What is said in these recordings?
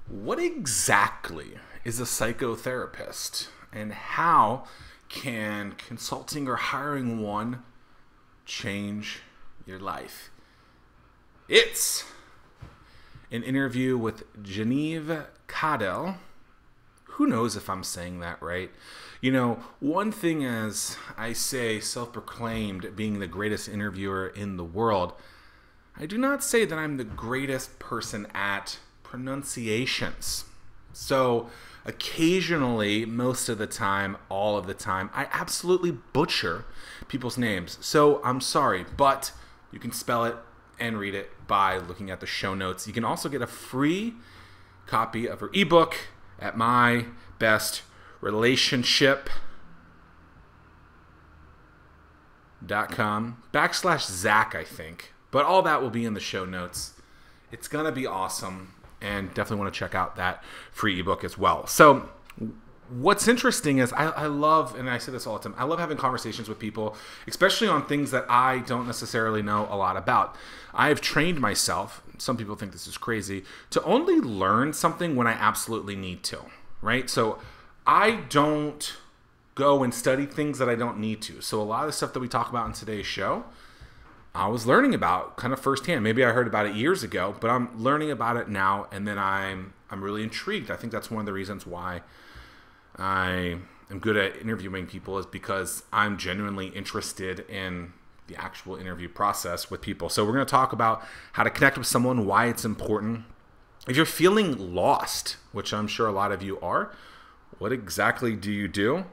What exactly is a psychotherapist, and how can consulting or hiring one change your life? It's an interview with Jenev Caddell. Who knows if I'm saying that right? You know, one thing as I say, self-proclaimed being the greatest interviewer in the world, I do not say that I'm the greatest person at pronunciations. So occasionally, most of the time, all of the time, I absolutely butcher people's names. So I'm sorry, but you can spell it and read it by looking at the show notes. You can also get a free copy of her ebook at mybestrelationship.com/Zack, I think. But all that will be in the show notes. It's going to be awesome, and definitely want to check out that free ebook as well. So what's interesting is I love, and I say this all the time, I love having conversations with people, especially on things that I don't necessarily know a lot about. I have trained myself, some people think this is crazy, to only learn something when I absolutely need to, right? So I don't go and study things that I don't need to. So a lot of the stuff that we talk about in today's show, I was learning about kind of firsthand. Maybe I heard about it years ago, but I'm learning about it now, and then I'm really intrigued. I think that's one of the reasons why I am good at interviewing people, is because I'm genuinely interested in the actual interview process with people. So we're going to talk about how to connect with someone, why it's important. If you're feeling lost, which I'm sure a lot of you are, what exactly do you do?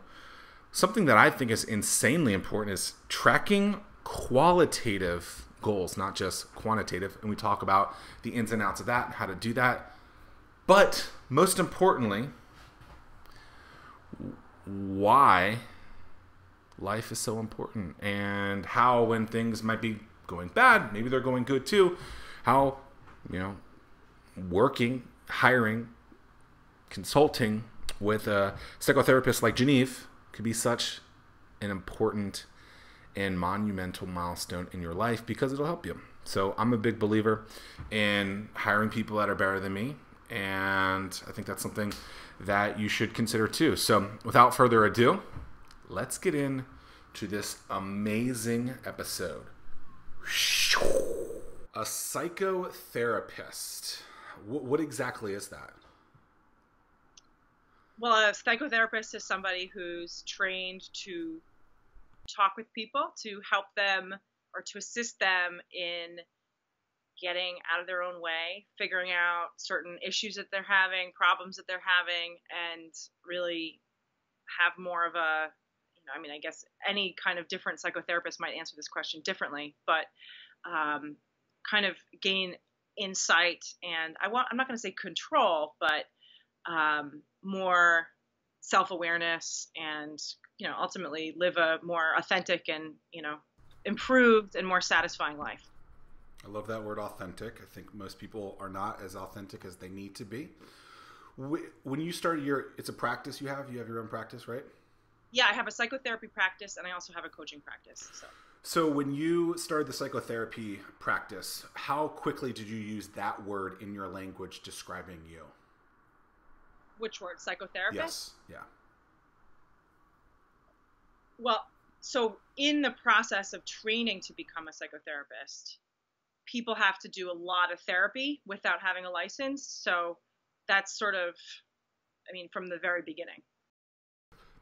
Something that I think is insanely important is tracking qualitative goals, not just quantitative. And we talk about the ins and outs of that and how to do that. But most importantly, why life is so important, and how when things might be going bad, maybe they're going good too, how, working, hiring, consulting with a psychotherapist like Jenev could be such an important and monumental milestone in your life, because it'll help you. So I'm a big believer in hiring people that are better than me, and I think that's something that you should consider too. So without further ado, let's get into this amazing episode. A psychotherapist. What exactly is that? Well, a psychotherapist is somebody who's trained to talk with people, to help them or to assist them in getting out of their own way, figuring out certain issues that they're having, problems that they're having, and really have more of a, I guess any kind of different psychotherapist might answer this question differently, but kind of gain insight and I'm not going to say control, but more self-awareness, and ultimately live a more authentic and improved and more satisfying life. I love that word, authentic. I think most people are not as authentic as they need to be. When you start it's a practice you have your own practice, right? Yeah, I have a psychotherapy practice, and I also have a coaching practice. So when you started the psychotherapy practice, how quickly did you use that word in your language describing you? Which word? Psychotherapist? Yes. Yeah. Well, so in the process of training to become a psychotherapist, people have to do a lot of therapy without having a license. So that's sort of, from the very beginning.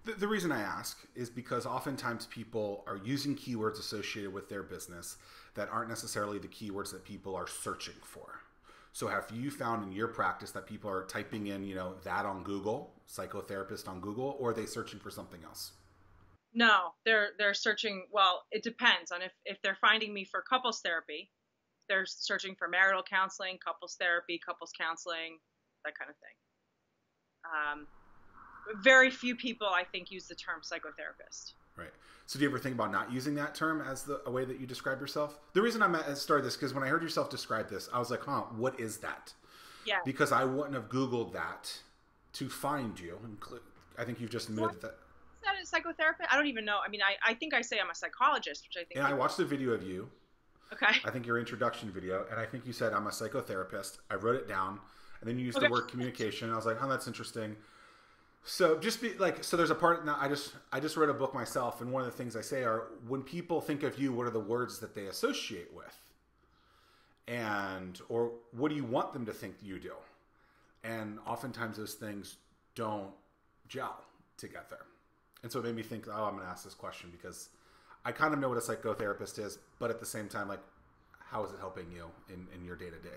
The reason I ask is because oftentimes people are using keywords associated with their business that aren't necessarily the keywords that people are searching for. So have you found in your practice that people are typing in, that on Google, psychotherapist on Google, or are they searching for something else? No, they're searching. Well, it depends on if they're finding me for couples therapy, they're searching for marital counseling, couples therapy, couples counseling, that kind of thing. Very few people, I think, use the term psychotherapist. Right. So do you ever think about not using that term as a way that you describe yourself? The reason I started this, because when I heard yourself describe this, I was like, what is that? Yeah. Because I wouldn't have Googled that to find you. I think you've just admitted that. Is that a psychotherapist? I don't even know. I think I say I'm a psychologist, which I think. Yeah, I watched a video of you. Okay. I think your introduction video, and I think you said I'm a psychotherapist. I wrote it down. And then you used Okay. the word communication. And I was like, oh, that's interesting. So just be like, so there's a part now. I just read a book myself, and one of the things I say are, when people think of you, what are the words that they associate with, and or what do you want them to think you do? And oftentimes those things don't gel together. And so it made me think, oh, I'm going to ask this question because I kind of know what a psychotherapist is, but at the same time, like, how is it helping you in your day to day?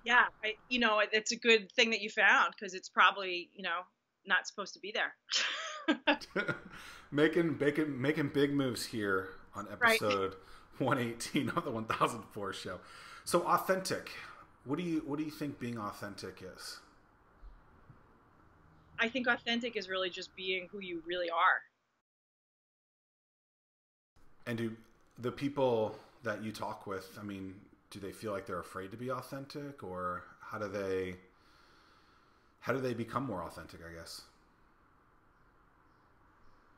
Yeah, it's a good thing that you found because it's probably, not supposed to be there. making big moves here on Right. episode 118 of the 1004 show. So authentic. What do you think being authentic is? I think authentic is really just being who you really are. And do the people that you talk with, I mean, do they feel like they're afraid to be authentic, or how do they become more authentic, I guess?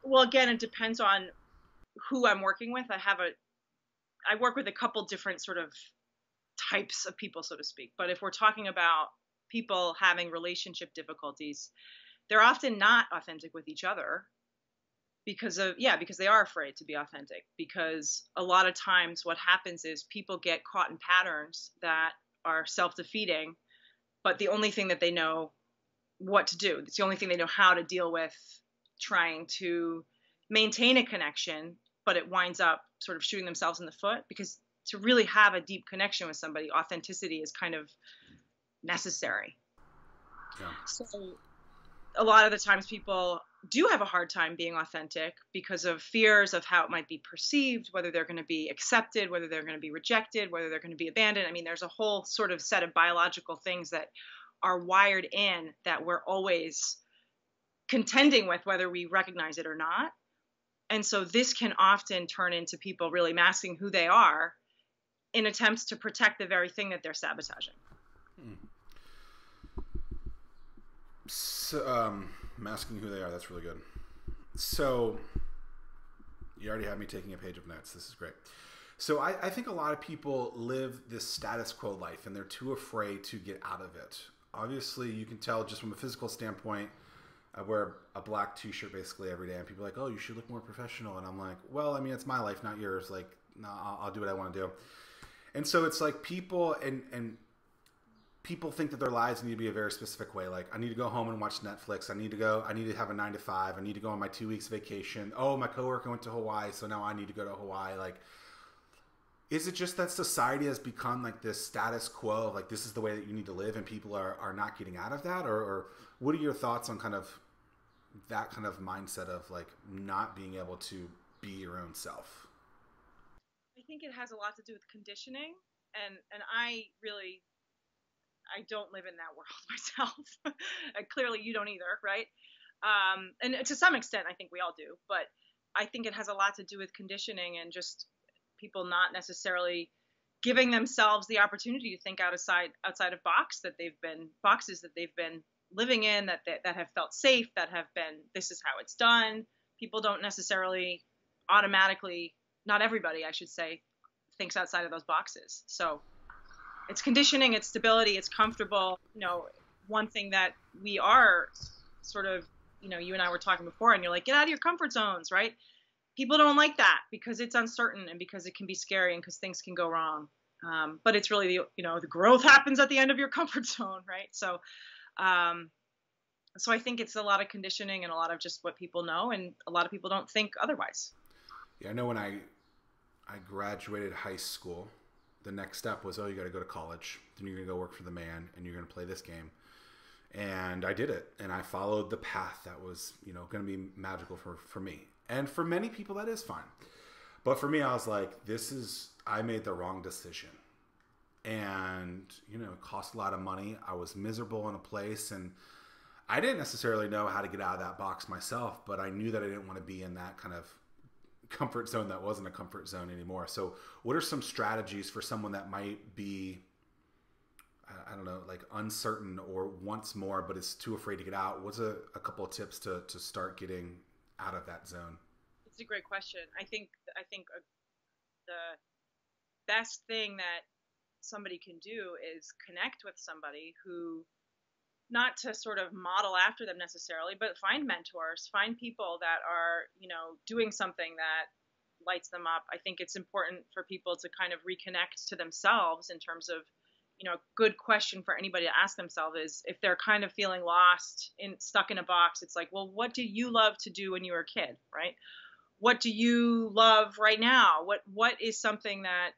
Well, again, it depends on who I'm working with. I work with a couple different sort of types of people, so to speak. But if we're talking about people having relationship difficulties, they're often not authentic with each other because they are afraid to be authentic, because a lot of times what happens is people get caught in patterns that are self-defeating, but the only thing that they know what to do, it's the only thing they know how to deal with trying to maintain a connection, but it winds up sort of shooting themselves in the foot, because to really have a deep connection with somebody, authenticity is kind of necessary. Yeah. So a lot of the times people do have a hard time being authentic because of fears of how it might be perceived, whether they're going to be accepted, whether they're going to be rejected, whether they're going to be abandoned. I mean, there's a whole sort of set of biological things that are wired in that we're always contending with, whether we recognize it or not. And so this can often turn into people really masking who they are in attempts to protect the very thing that they're sabotaging. So, masking who they are, that's really good. So you already have me taking a page of notes. This is great. So I think a lot of people live this status quo life, and they're too afraid to get out of it. Obviously, you can tell just from a physical standpoint. I wear a black t-shirt basically every day, and people are like, oh, you should look more professional. And I'm like, well, I mean, it's my life, not yours. Like, no, I'll do what I want to do. And so it's like people and people think that their lives need to be a very specific way. Like, I need to go home and watch Netflix. I need to have a 9 to 5. I need to go on my 2 weeks vacation. Oh, my coworker went to Hawaii, so now I need to go to Hawaii. Like, is it just that society has become like this status quo of like, this is the way that you need to live, and people are not getting out of that? Or what are your thoughts on kind of that kind of mindset of like not being able to be your own self? I think it has a lot to do with conditioning, and I don't live in that world myself. Clearly, you don't either, right? And to some extent, I think we all do. But I think it has a lot to do with conditioning and just people not necessarily giving themselves the opportunity to think outside of boxes that they've been living in, that have felt safe, that have been, this is how it's done. People don't necessarily automatically, not everybody, I should say, thinks outside of those boxes. So it's conditioning, it's stability, it's comfortable. One thing that we are sort of, you and I were talking before, and you're like, get out of your comfort zones, right? People don't like that because it's uncertain and because it can be scary and because things can go wrong. But it's really, the growth happens at the end of your comfort zone, right? So I think it's a lot of conditioning and a lot of just what people know, and a lot of people don't think otherwise. Yeah, I know when I graduated high school, the next step was, oh, you got to go to college. Then you're going to go work for the man, and you're going to play this game. And I did it, and I followed the path that was, going to be magical for me. And for many people, that is fine. But for me, I was like, I made the wrong decision. And, it cost a lot of money. I was miserable in a place, and I didn't necessarily know how to get out of that box myself, but I knew that I didn't want to be in that kind of comfort zone that wasn't a comfort zone anymore. So what are some strategies for someone that might be, I don't know, like uncertain or wants more, but is too afraid to get out? What's a couple of tips to start getting out of that zone? It's a great question. I think the best thing that somebody can do is connect with somebody who, not to sort of model after them necessarily, but find mentors, find people that are, doing something that lights them up. I think it's important for people to kind of reconnect to themselves in terms of, a good question for anybody to ask themselves is, if they're kind of feeling lost stuck in a box, it's like, well, what do you love to do when you were a kid, right? What do you love right now? What is something that,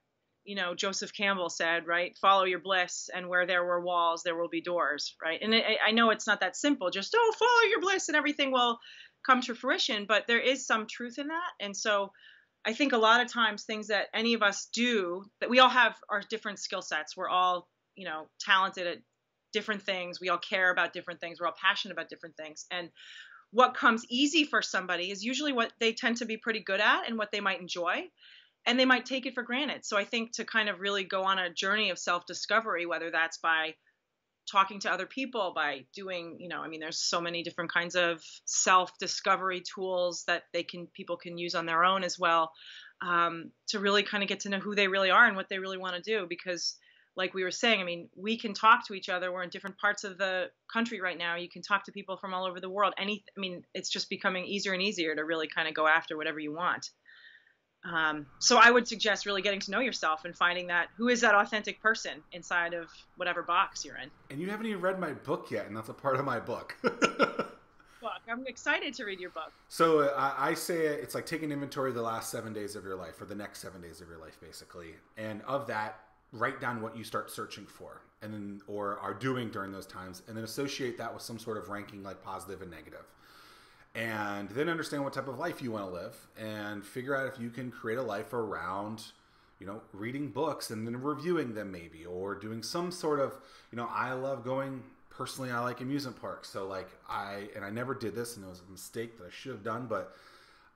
Joseph Campbell said, right? Follow your bliss, and where there were walls, there will be doors, right? And I know it's not that simple, just, follow your bliss and everything will come to fruition, but there is some truth in that. And so I think a lot of times things that any of us do, that we all have our different skill sets. We're all, talented at different things. We all care about different things. We're all passionate about different things. And what comes easy for somebody is usually what they tend to be pretty good at and what they might enjoy, and they might take it for granted. So I think to kind of really go on a journey of self-discovery, whether that's by talking to other people, by doing, there's so many different kinds of self-discovery tools that people can use on their own as well, to really kind of get to know who they really are and what they really want to do. Because like we were saying, we can talk to each other. We're in different parts of the country right now. You can talk to people from all over the world. It's just becoming easier and easier to really kind of go after whatever you want. So I would suggest really getting to know yourself and finding that who is that authentic person inside of whatever box you're in. And you haven't even read my book yet, and that's a part of my book. Look, I'm excited to read your book. So I say it's like taking inventory of the last 7 days of your life, or the next 7 days of your life, basically. And of that, write down what you start searching for, and then or are doing during those times, and then associate that with some sort of ranking, like positive and negative. And then understand what type of life you want to live, and figure out if you can create a life around, reading books and then reviewing them maybe, or doing some sort of, I love going, personally, I like amusement parks. So I never did this, and it was a mistake that I should have done, but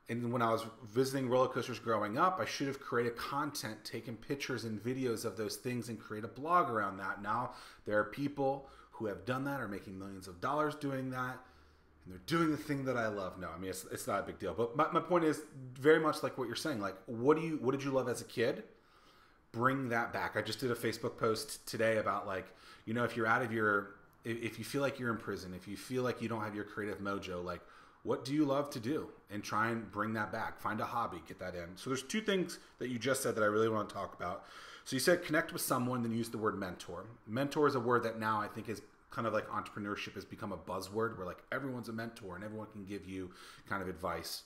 when I was visiting roller coasters growing up, I should have created content, taken pictures and videos of those things, and create a blog around that. Now there are people who have done that, are making millions of dollars doing that, and they're doing the thing that I love. No, it's not a big deal. But my point is very much like what you're saying. Like, what did you love as a kid? Bring that back. I just did a Facebook post today about if you're out of if you feel like you're in prison, if you feel like you don't have your creative mojo, what do you love to do? And try and bring that back. Find a hobby, get that in. So there's two things that you just said that I really want to talk about. So you said connect with someone, then use the word mentor. Mentor is a word that now I think is kind of like entrepreneurship has become a buzzword, where everyone's a mentor and everyone can give you kind of advice.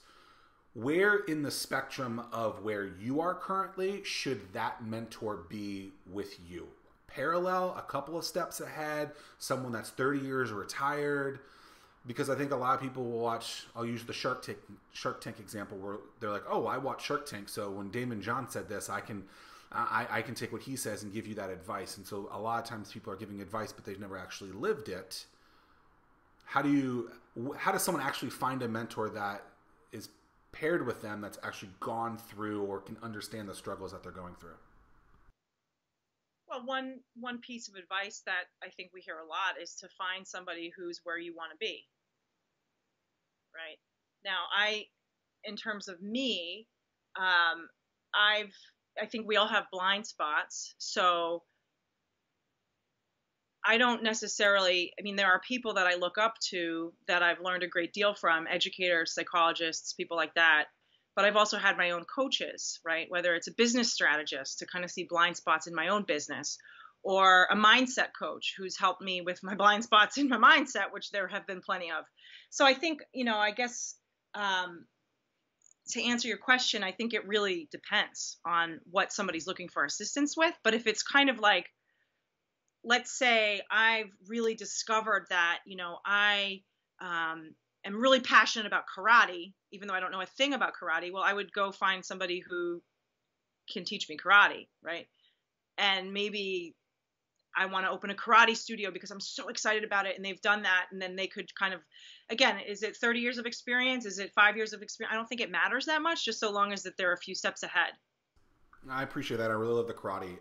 Where in the spectrum of where you are currently should that mentor be with you? Parallel, a couple of steps ahead, someone that's 30 years retired? Because I think a lot of people will watch, I'll use the Shark Tank example, where they're like, oh, I watch Shark Tank, so when Damon John said this, I can take what he says and give you that advice. And so a lot of times people are giving advice, but they've never actually lived it. How does someone actually find a mentor that is paired with them, that's actually gone through or can understand the struggles that they're going through? Well, one piece of advice that I think we hear a lot is to find somebody who's where you want to be. Right? Now, in terms of me, I think we all have blind spots. So I don't necessarily, there are people that I look up to that I've learned a great deal from, educators, psychologists, people like that. But I've also had my own coaches, right? Whether it's a business strategist to kind of see blind spots in my own business, or a mindset coach who's helped me with my blind spots in my mindset, which there have been plenty of. So I think, I guess to answer your question, I think it really depends on what somebody's looking for assistance with. But if it's kind of like, let's say I've really discovered that, I am really passionate about karate, even though I don't know a thing about karate, well, I would go find somebody who can teach me karate, right? And maybe I want to open a karate studio because I'm so excited about it, and they've done that, and then they could kind of, again, is it 30 years of experience? Is it 5 years of experience? I don't think it matters that much, just so long as that they're a few steps ahead. I appreciate that. I really love the karate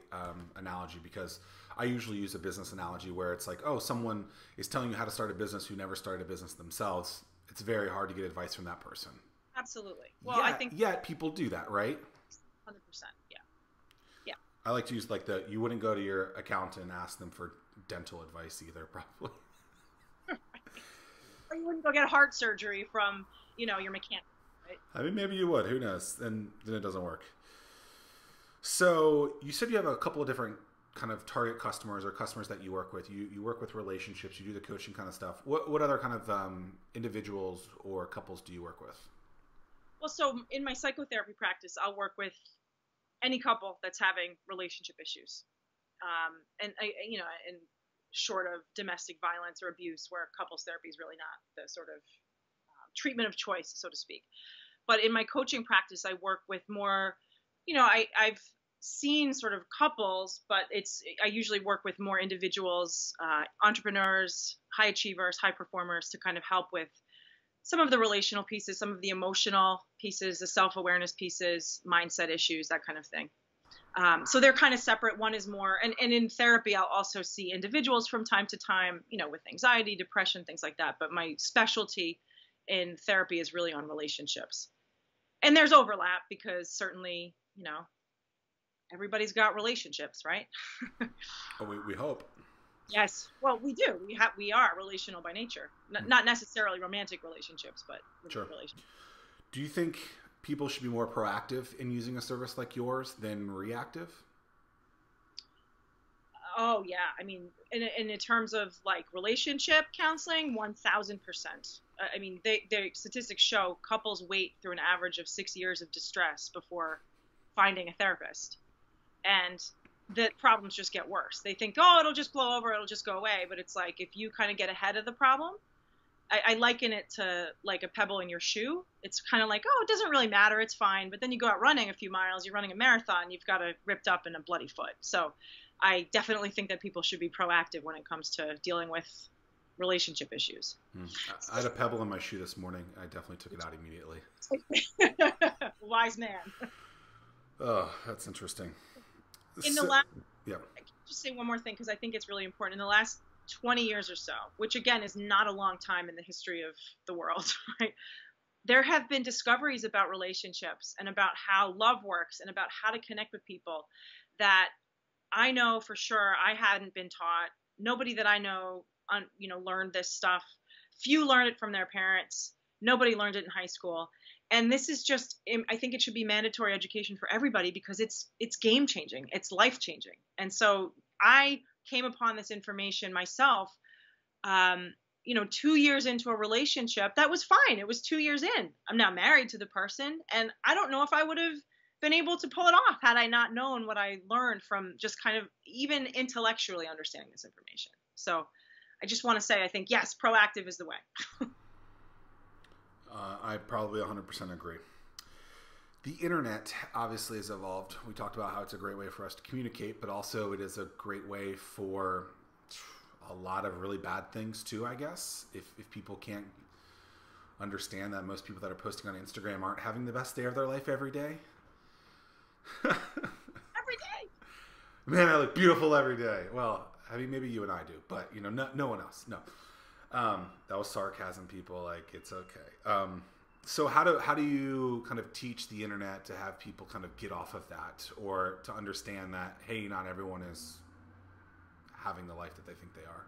analogy, because I usually use a business analogy where it's like, oh, someone is telling you how to start a business who never started a business themselves. It's very hard to get advice from that person. Absolutely. Well, I think people do that, right? 100%. Yeah. I like to use like you wouldn't go to your accountant and ask them for dental advice either, probably. Or you wouldn't go get heart surgery from, your mechanic, right? I mean, maybe you would. Who knows? And then it doesn't work. So you said you have a couple of different kind of target customers or customers that you work with. You work with relationships. You do the coaching kind of stuff. What other kind of individuals or couples do you work with? Well, so in my psychotherapy practice, I'll work with any couple that's having relationship issues, and short of domestic violence or abuse, where couples therapy is really not the sort of treatment of choice, so to speak. But in my coaching practice, I work with more, I've seen sort of couples, but I usually work with more individuals, entrepreneurs, high achievers, high performers, to kind of help with some of the relational pieces, some of the emotional pieces, the self-awareness pieces, mindset issues, that kind of thing. So they're kind of separate. One is more, and in therapy, I'll also see individuals from time to time, with anxiety, depression, things like that. But my specialty in therapy is really on relationships. And there's overlap because certainly, everybody's got relationships, right? Oh, we hope. Yes. Well, we do. We are relational by nature. Not necessarily romantic relationships, but sure. Relationships. Do you think people should be more proactive in using a service like yours than reactive? Oh, yeah. I mean, in terms of like relationship counseling, 1000%. I mean, their statistics show couples wait through an average of 6 years of distress before finding a therapist. And the problems just get worse. They think, oh, it'll just blow over, it'll just go away. But it's like, if you kind of get ahead of the problem, I liken it to like a pebble in your shoe. It's kind of like, oh, it doesn't really matter, it's fine. But then you go out running a few miles, you're running a marathon, you've got a ripped up and a bloody foot. So I definitely think that people should be proactive when it comes to dealing with relationship issues. I had a pebble in my shoe this morning. I definitely took it out immediately. Wise man. Oh, that's interesting. Yeah. I can just say one more thing because I think it's really important. In the last 20 years or so, which again is not a long time in the history of the world, right? There have been discoveries about relationships and about how love works and about how to connect with people that I know for sure I hadn't been taught. Nobody that I know, learned this stuff. Few learned it from their parents. Nobody learned it in high school. And this is just, I think it should be mandatory education for everybody because it's game changing. It's life changing. And so I came upon this information myself, 2 years into a relationship. That was fine. It was 2 years in. I'm now married to the person. And I don't know if I would have been able to pull it off had I not known what I learned from just kind of even intellectually understanding this information. So I just want to say, I think, yes, proactive is the way. I probably 100% agree. The internet obviously has evolved. We talked about how it's a great way for us to communicate, but also it is a great way for a lot of really bad things too, I guess. If people can't understand that most people that are posting on Instagram aren't having the best day of their life every day. Every day. Man, I look beautiful every day. Well, I mean, maybe you and I do, but no one else. No. That was sarcasm, people. Like, it's okay. So how do you kind of teach the internet to have people kind of get off of that, or to understand that, hey, not everyone is having the life that they think they are?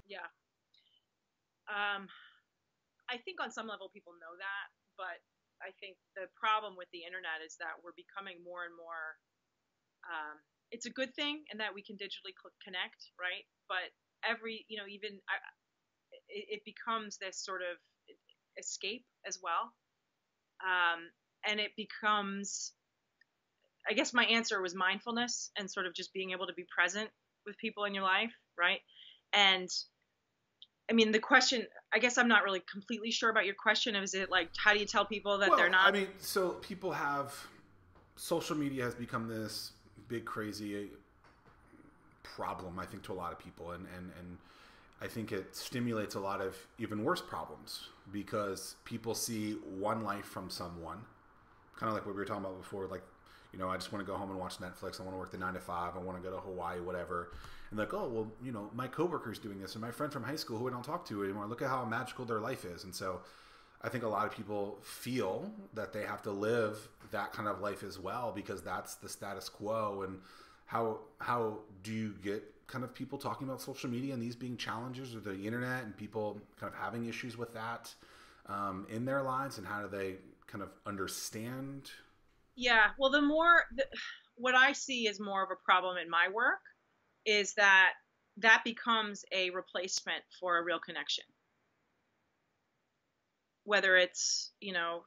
Yeah. I think on some level people know that, but I think the problem with the internet is that we're becoming more and more, it's a good thing in that we can digitally connect, right? But it becomes this sort of escape as well. And it becomes, I guess my answer was mindfulness and sort of just being able to be present with people in your life, right? And I mean, the question, I guess I'm not really completely sure about your question. Is it like, how do you tell people that they're not? I mean, so people have, social media has become this big, crazy problem, I think, to a lot of people. And I think it stimulates a lot of even worse problems because people see one life from someone, kind of like what we were talking about before, like, I just want to go home and watch Netflix. I want to work the 9 to 5. I want to go to Hawaii, whatever. And like, oh, well, my coworker's doing this, and my friend from high school who I don't talk to anymore, look at how magical their life is. And so I think a lot of people feel that they have to live that kind of life as well because that's the status quo. And how do you get kind of people talking about social media and these being challenges, or the internet and people kind of having issues with that in their lives, and how do they kind of understand? Yeah, well, what I see is more of a problem in my work is that becomes a replacement for a real connection. Whether it's,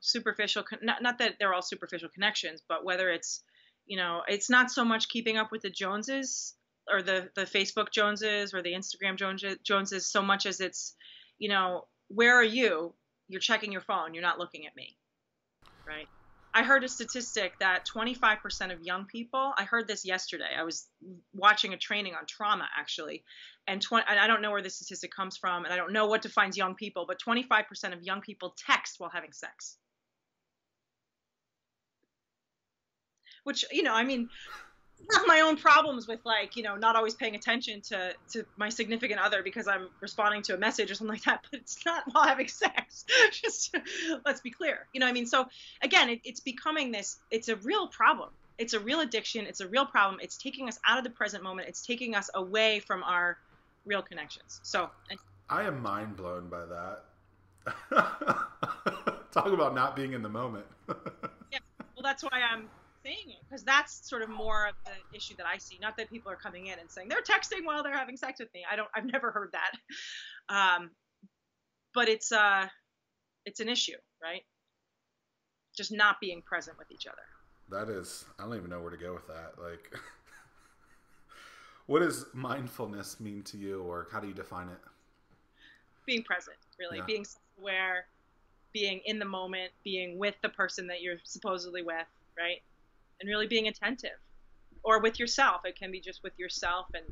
superficial, not that they're all superficial connections, but whether it's, it's not so much keeping up with the Joneses, or the Facebook Joneses, or the Instagram Joneses, so much as it's, where are you? You're checking your phone. You're not looking at me. Right. I heard a statistic that 25% of young people, I heard this yesterday. I was watching a training on trauma, actually. And I don't know where this statistic comes from, and I don't know what defines young people, but 25% of young people text while having sex. Which, I mean, I have my own problems with, not always paying attention to my significant other because I'm responding to a message or something like that, but it's not while having sex. Just let's be clear. I mean? So again, it's becoming this, it's a real problem. It's a real addiction. It's a real problem. It's taking us out of the present moment. It's taking us away from our real connections. So I am mind blown by that. Talk about not being in the moment. Yeah. Well, that's why I'm saying it, because that's sort of more of the issue that I see. Not that people are coming in and saying they're texting while they're having sex with me. I've never heard that. But it's an issue, right? Just not being present with each other. That is, I don't even know where to go with that. Like, what does mindfulness mean to you, or how do you define it? Being present, really. Yeah. Being self-aware, being in the moment, being with the person that you're supposedly with, right? And really being attentive, or with yourself. It can be just with yourself, and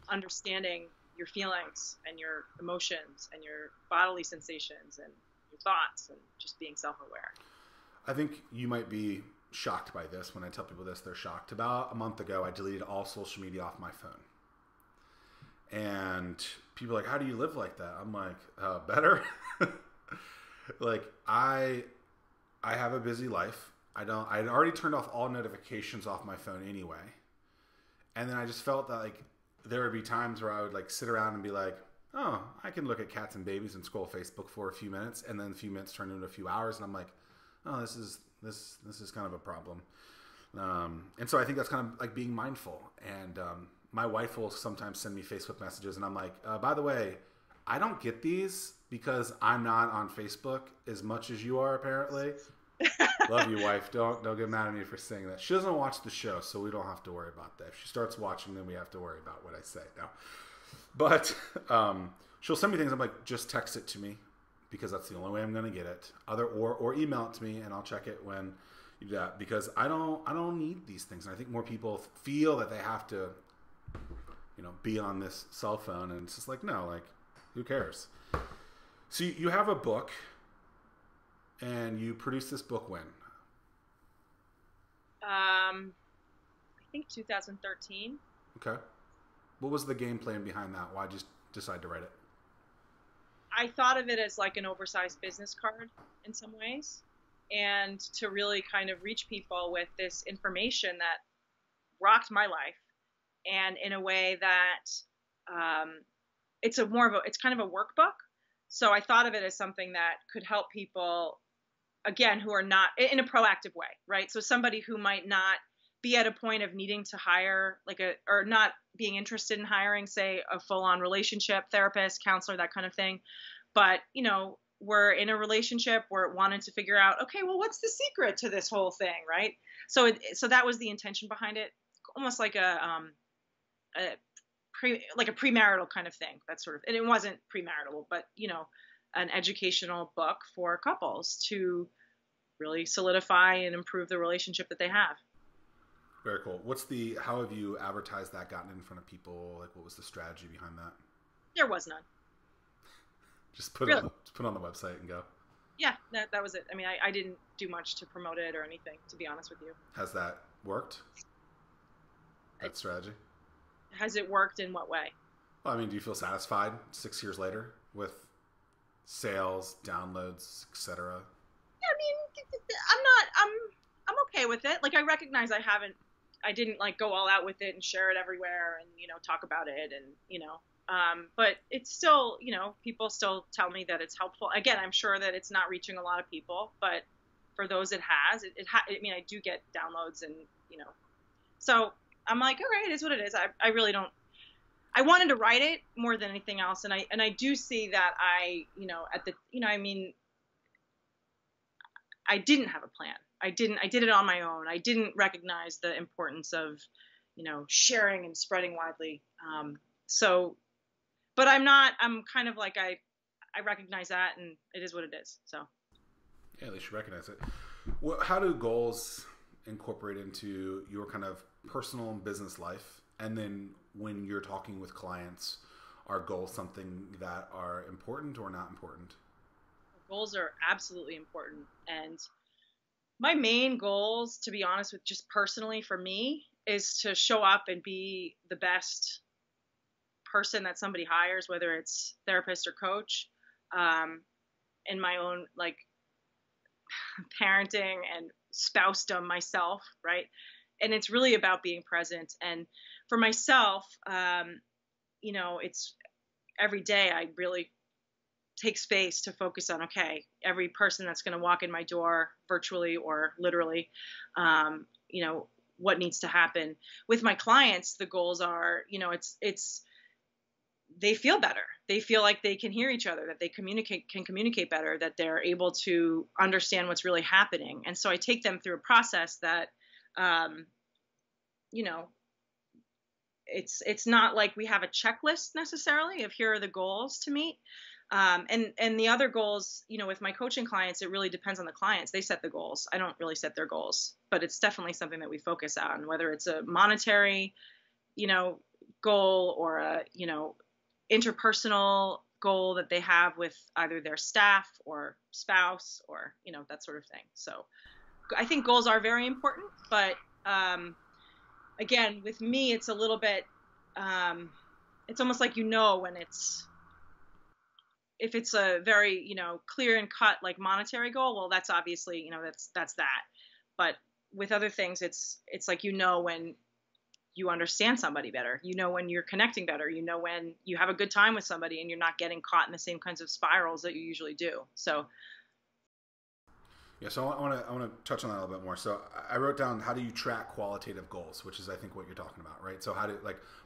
understanding your feelings and your emotions and your bodily sensations and your thoughts, and just being self-aware. I think you might be shocked by this. When I tell people this, they're shocked. About a month ago, I deleted all social media off my phone, and people are like, "How do you live like that?" I'm like, "Better." Like, I have a busy life. I'd already turned off all notifications off my phone anyway. And then I just felt that, like, there would be times where I would, like, sit around and be like, oh, I can look at cats and babies and scroll Facebook for a few minutes, and then a few minutes turn into a few hours, and I'm like, oh, this is kind of a problem. And so I think that's kind of like being mindful. And my wife will sometimes send me Facebook messages, and I'm like, by the way, I don't get these because I'm not on Facebook as much as you are, apparently. Love you, wife. Don't get mad at me for saying that. She doesn't watch the show, so we don't have to worry about that. If she starts watching, then we have to worry about what I say now. But she'll send me things. I'm like, just text it to me, because that's the only way I'm going to get it. Or email it to me, and I'll check it when you do that, because I don't need these things. And I think more people feel that they have to, be on this cell phone, and it's just like, no, like, who cares? So you have a book. And you produced this book when? I think 2013. Okay. What was the game plan behind that? Why'd you decide to write it? I thought of it as like an oversized business card in some ways, and to really kind of reach people with this information that rocked my life, and in a way that it's kind of a workbook. So I thought of it as something that could help people, again, who are not in a proactive way, right? So somebody who might not be at a point of needing to hire or not being interested in hiring, say, a full-on relationship therapist, counselor, that kind of thing. But, we're in a relationship, we're wanting to figure out, okay, well, what's the secret to this whole thing, right? So that was the intention behind it, almost like a premarital kind of thing. That's sort of, and it wasn't premarital, but an educational book for couples to really solidify and improve the relationship that they have. Very cool. How have you advertised that, gotten in front of people? Like, what was the strategy behind that? There was none. Just put it on the website and go. Yeah, that was it. I mean, I didn't do much to promote it or anything, to be honest with you. Has that worked? That strategy? Has it worked in what way? Well, I mean, do you feel satisfied 6 years later with sales, downloads, etc.? Yeah, I mean, I'm okay with it. Like, I recognize I haven't didn't like go all out with it and share it everywhere and, talk about it and, but it's still, people still tell me that it's helpful. Again, I'm sure that it's not reaching a lot of people, but for those it has, I mean, I do get downloads and, so I'm like, okay, it is what it is. I really don't, I wanted to write it more than anything else. And I do see that I mean, I didn't have a plan. I did it on my own. I didn't recognize the importance of, sharing and spreading widely. But I'm kind of like, I recognize that and it is what it is. So. Yeah, at least you recognize it. How do goals incorporate into your kind of personal and business life? And then when you're talking with clients, are goals something that are important or not important? Goals are absolutely important. And my main goals, to be honest with, just personally for me, is to show up and be the best person that somebody hires, whether it's therapist or coach, in my own like parenting and spousedom myself, right? And it's really about being present. And for myself, it's every day I really take space to focus on, okay, every person that's going to walk in my door virtually or literally, what needs to happen. With my clients, the goals are, they feel better. They feel like they can hear each other, that they can communicate better, that they're able to understand what's really happening. And so I take them through a process that, it's not like we have a checklist necessarily of here are the goals to meet. And the other goals, with my coaching clients, it really depends on the clients. They set the goals. I don't really set their goals, but it's definitely something that we focus on, whether it's a monetary, goal or a, interpersonal goal that they have with either their staff or spouse or, that sort of thing. So I think goals are very important, but, again, with me, it's a little bit, it's almost like, when if it's a very, clear and cut, like monetary goal, well, that's obviously, that's that. But with other things, it's like, when you understand somebody better, when you're connecting better, when you have a good time with somebody and you're not getting caught in the same kinds of spirals that you usually do. So. Yeah, so I want to touch on that a little bit more. So I wrote down, how do you track qualitative goals, which is I think what you're talking about, right? So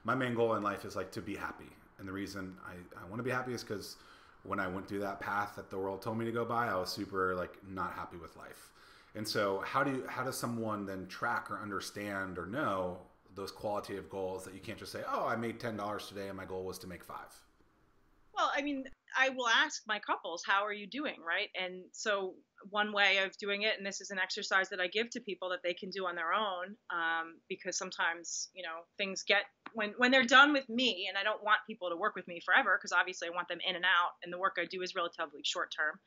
my main goal in life is like to be happy. And the reason I want to be happy is because when I went through that path that the world told me to go by, I was super like not happy with life. And so how does someone then track or understand or know those qualitative goals that you can't just say, oh, I made $10 today and my goal was to make $5? Well, I mean, I will ask my couples, how are you doing, right? And so one way of doing it, and this is an exercise that I give to people that they can do on their own, because sometimes, things get, when they're done with me, and I don't want people to work with me forever, because obviously I want them in and out, and the work I do is relatively short term.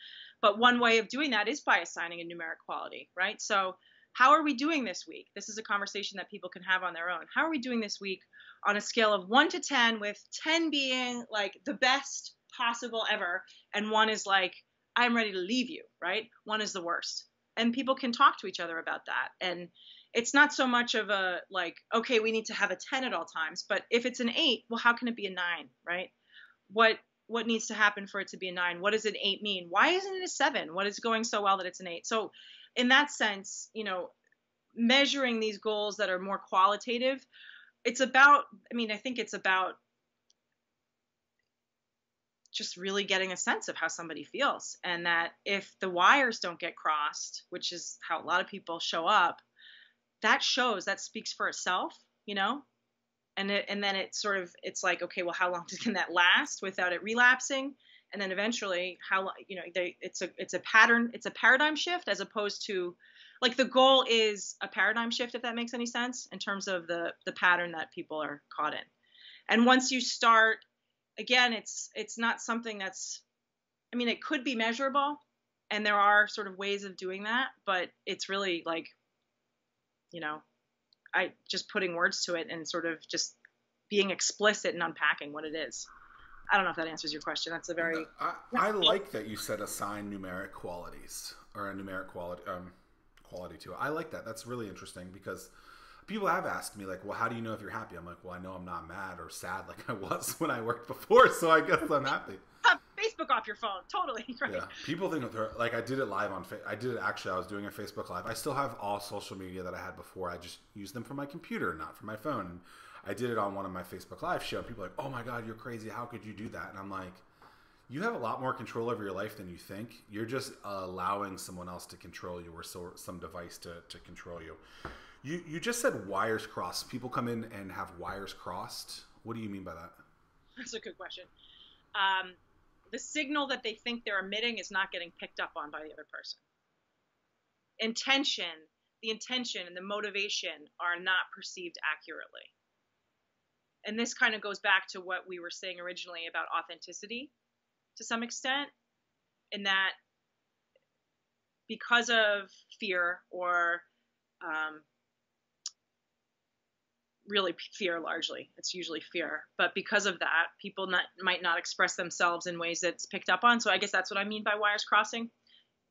But one way of doing that is by assigning a numeric quality, right? So how are we doing this week? This is a conversation that people can have on their own. How are we doing this week on a scale of 1 to 10, with 10 being like the best possible ever, and 1 is like, I'm ready to leave you, right? 1 is the worst. And people can talk to each other about that. And it's not so much of a like, okay, we need to have a 10 at all times, but if it's an 8, well, how can it be a 9, right? What needs to happen for it to be a 9? What does an 8 mean? Why isn't it a 7? What is going so well that it's an 8? So in that sense, measuring these goals that are more qualitative, I think it's about just really getting a sense of how somebody feels. And that if the wires don't get crossed, which is how a lot of people show up, that speaks for itself, and then it's like, okay, well, how long can that last without it relapsing? And then eventually it's a pattern, it's a paradigm shift, as opposed to like the goal is a paradigm shift, if that makes any sense, in terms of the pattern that people are caught in. And once you start, again, it's not something that's, it could be measurable, and there are sort of ways of doing that, but it's really like, I just putting words to it and sort of just being explicit and unpacking what it is. I don't know if that answers your question. That's a very... I like that you said assign numeric qualities or a numeric quality to it. I like that. That's really interesting because People have asked me, like, well, how do you know if you're happy? I'm like, well, I know I'm not mad or sad like I was when I worked before, so I guess I'm happy. Have Facebook off your phone, totally. Right? Yeah, people think like I did it live on. I did it actually. I was doing a Facebook Live. I still have all social media that I had before. I just use them for my computer, not for my phone. And I did it on one of my Facebook Live show. And people are like, oh my God, you're crazy. How could you do that? And I'm like, you have a lot more control over your life than you think. You're just allowing someone else to control you, or some device to control you. You just said wires crossed. People come in and have wires crossed. What do you mean by that? That's a good question. The signal that they think they're emitting is not getting picked up on by the other person. The intention and the motivation are not perceived accurately. And this kind of goes back to what we were saying originally about authenticity to some extent, in that because of fear or really fear, largely it's usually fear, but because of that, people might not express themselves in ways that's picked up on. So I guess that's what I mean by wires crossing.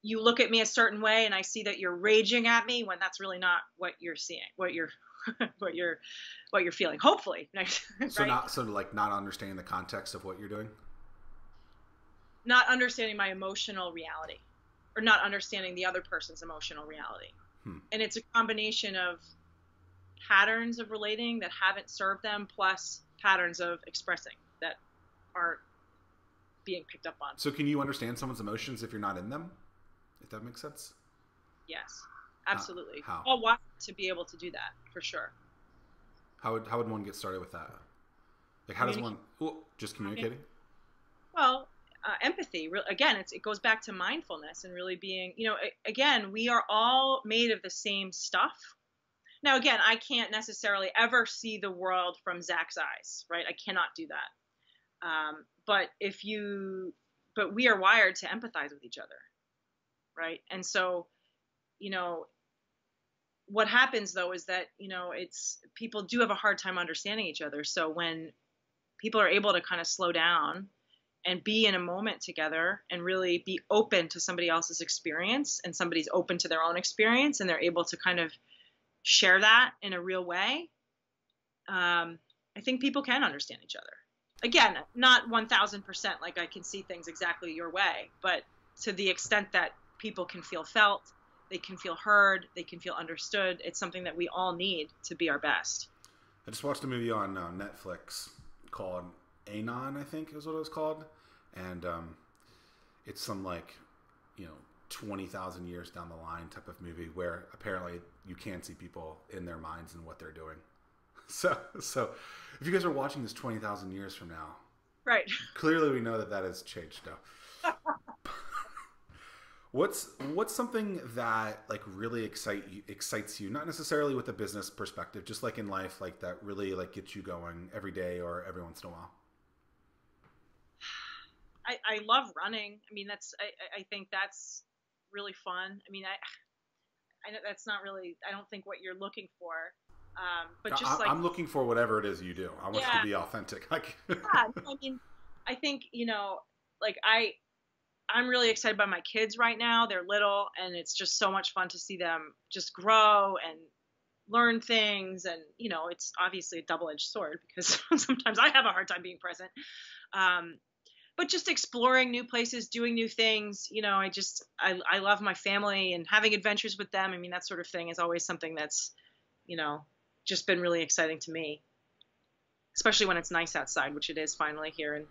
You look at me a certain way and I see that you're raging at me, when that's really not what you're seeing, what you're what you're feeling, hopefully. Right? So not understanding the context of what you're doing, not understanding my emotional reality, or not understanding the other person's emotional reality. And it's a combination of patterns of relating that haven't served them, plus patterns of expressing that aren't being picked up on. So can you understand someone's emotions if you're not in them? If that makes sense? Yes, absolutely. How? All wired to be able to do that, for sure. How would one get started with that? Like, how does one... just communicating? Well, empathy. Again, it goes back to mindfulness and really being... again, we are all made of the same stuff. Now, again, I can't necessarily ever see the world from Zack's eyes, right? I cannot do that. But we are wired to empathize with each other, right? And so, what happens though is that, people do have a hard time understanding each other. So when people are able to kind of slow down and be in a moment together and really be open to somebody else's experience, and somebody's open to their own experience, and they're able to kind of share that in a real way, I think people can understand each other. Again, not 1000% like I can see things exactly your way, but to the extent that people can feel felt, they can feel heard, they can feel understood. It's something that we all need to be our best. I just watched a movie on Netflix called Anon, I think is what it was called. And it's some 20,000 years down the line type of movie where apparently you can see people in their minds and what they're doing. So if you guys are watching this 20,000 years from now, right? Clearly we know that has changed now. What's something that really excites you? Not necessarily with a business perspective, just like in life, like that really gets you going every day or every once in a while. I love running. I mean, I think that's really fun. I mean, I know that's not really, I don't think what you're looking for. But just I'm looking for whatever it is you do. I want you to be authentic. Yeah, I mean, I think, I'm really excited by my kids right now. They're little, and it's just so much fun to see them just grow and learn things. And, it's obviously a double-edged sword because sometimes I have a hard time being present. But just exploring new places, doing new things, I love my family and having adventures with them. I mean, that sort of thing is always something that's, just been really exciting to me, especially when it's nice outside, which it is finally here in...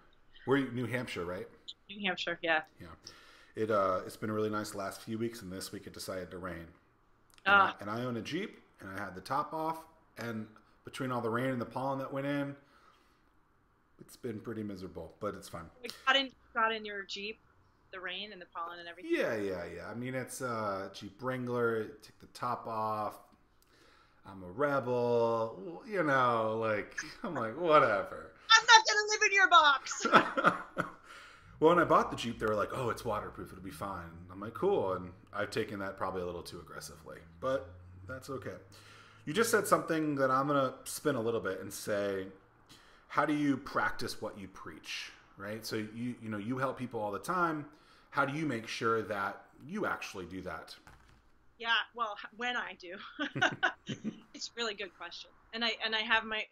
We're New Hampshire, right? New Hampshire, yeah. Yeah. It's been really nice the last few weeks, and this week it decided to rain. And I own a Jeep, and I had the top off, and between all the rain and the pollen that went in, it's been pretty miserable, but it's fun. You got in your Jeep, the rain and the pollen and everything? Yeah. I mean, it's a Jeep Wrangler. Take the top off. I'm a rebel. I'm like, whatever. I'm not going to live in your box. Well, when I bought the Jeep, they were like, oh, it's waterproof. It'll be fine. I'm like, cool. And I've taken that probably a little too aggressively, but that's okay. You just said something that I'm going to spin a little bit and say, how do you practice what you preach, right? So you help people all the time. How do you make sure that you actually do that? Yeah, well, when I do, it's a really good question. And I have my,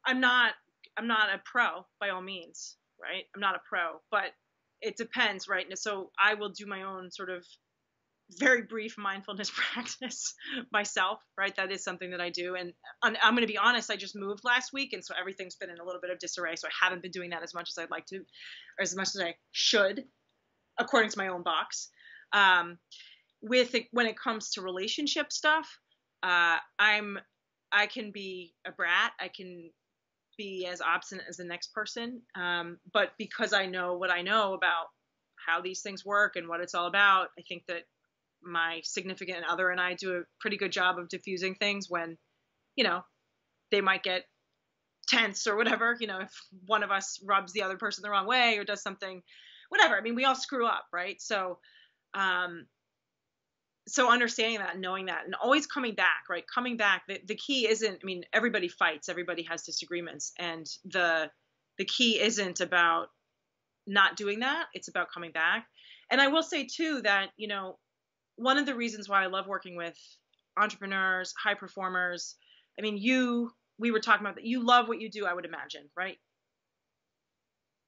I'm not I'm not a pro by all means, right? I'm not a pro, but it depends, right? And so I will do my own sort of very brief mindfulness practice myself, right? That is something that I do. And I'm going to be honest, I just moved last week. And so everything's been in a little bit of disarray. So I haven't been doing that as much as I'd like to, or as much as I should, according to my own box. When it comes to relationship stuff, I can be a brat. I can be as obstinate as the next person. But because I know what I know about how these things work and what it's all about, I think that my significant other and I do a pretty good job of diffusing things when, they might get tense or whatever, if one of us rubs the other person the wrong way or does something, whatever. I mean, we all screw up, right? So, so understanding that and knowing that and always coming back, right? Coming back, the key isn't, I mean, everybody fights, everybody has disagreements. And the key isn't about not doing that. It's about coming back. And I will say too, that, one of the reasons why I love working with entrepreneurs, high performers, I mean, we were talking about that. You love what you do, I would imagine, right?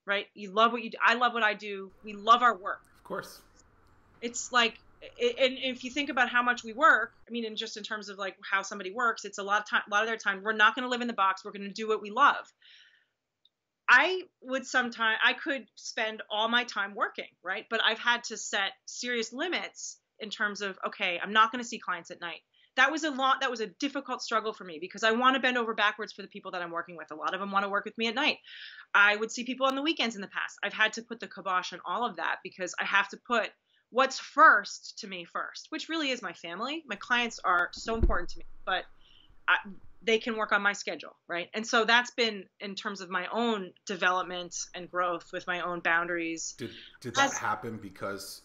Right? You love what you do. I love what I do. We love our work. Of course. It's like, and if you think about how much we work, I mean, and just in terms of like how somebody works, it's a lot of their time. We're not going to live in the box. We're going to do what we love. I could spend all my time working, right? But I've had to set serious limits in terms of, okay, I'm not going to see clients at night. That was a difficult struggle for me because I want to bend over backwards for the people that I'm working with. A lot of them want to work with me at night. I would see people on the weekends in the past. I've had to put the kibosh on all of that because I have to put what's first to me first, which really is my family. My clients are so important to me, but they can work on my schedule, right? And so that's been in terms of my own development and growth with my own boundaries. Did that happen because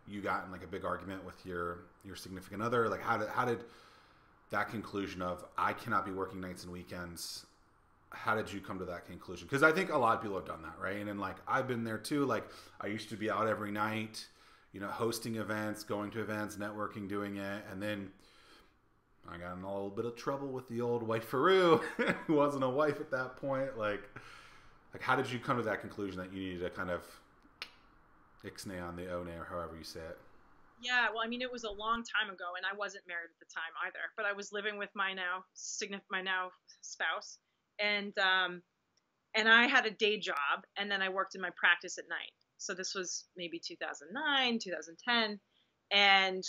you got in like a big argument with your significant other? Like how did that conclusion of I cannot be working nights and weekends, how did you come to that conclusion? Because I think a lot of people have done that, right? And then like I've been there too. Like I used to be out every night, hosting events, going to events, networking, doing it. And then I got in a little bit of trouble with the old waifaroo who wasn't a wife at that point. Like how did you come to that conclusion that you needed to kind of ixnay on the one or however you say it? Yeah, well, I mean, it was a long time ago, and I wasn't married at the time either. But I was living with my now spouse, and I had a day job, and then I worked in my practice at night. So this was maybe 2009, 2010, and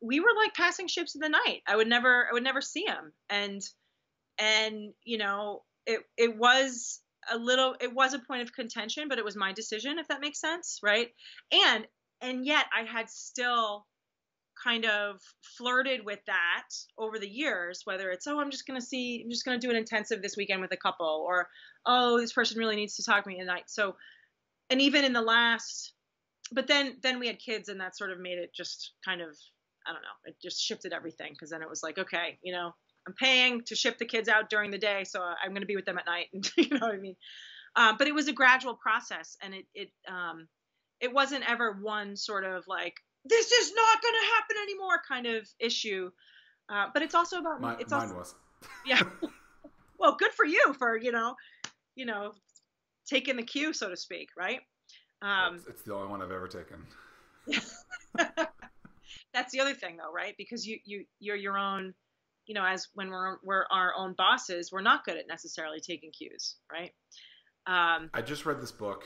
we were like passing ships in the night. I would never see him, and it was a point of contention, but it was my decision, if that makes sense, right? And yet I had still kind of flirted with that over the years, whether it's, I'm just going to do an intensive this weekend with a couple, or, this person really needs to talk to me tonight. So, and even in the last, but then we had kids, and that sort of made it just kind of, I don't know, it just shifted everything. Cause then it was like, okay, I'm paying to ship the kids out during the day, so I'm going to be with them at night. And you know what I mean? But it was a gradual process, and it wasn't ever one sort of like, this is not going to happen anymore kind of issue. But it's also about mine was. Yeah. Well, good for you for, taking the cue, so to speak. Right. It's the only one I've ever taken. That's the other thing though, right? Because you're your own, as when we're our own bosses, we're not good at necessarily taking cues. Right. I just read this book.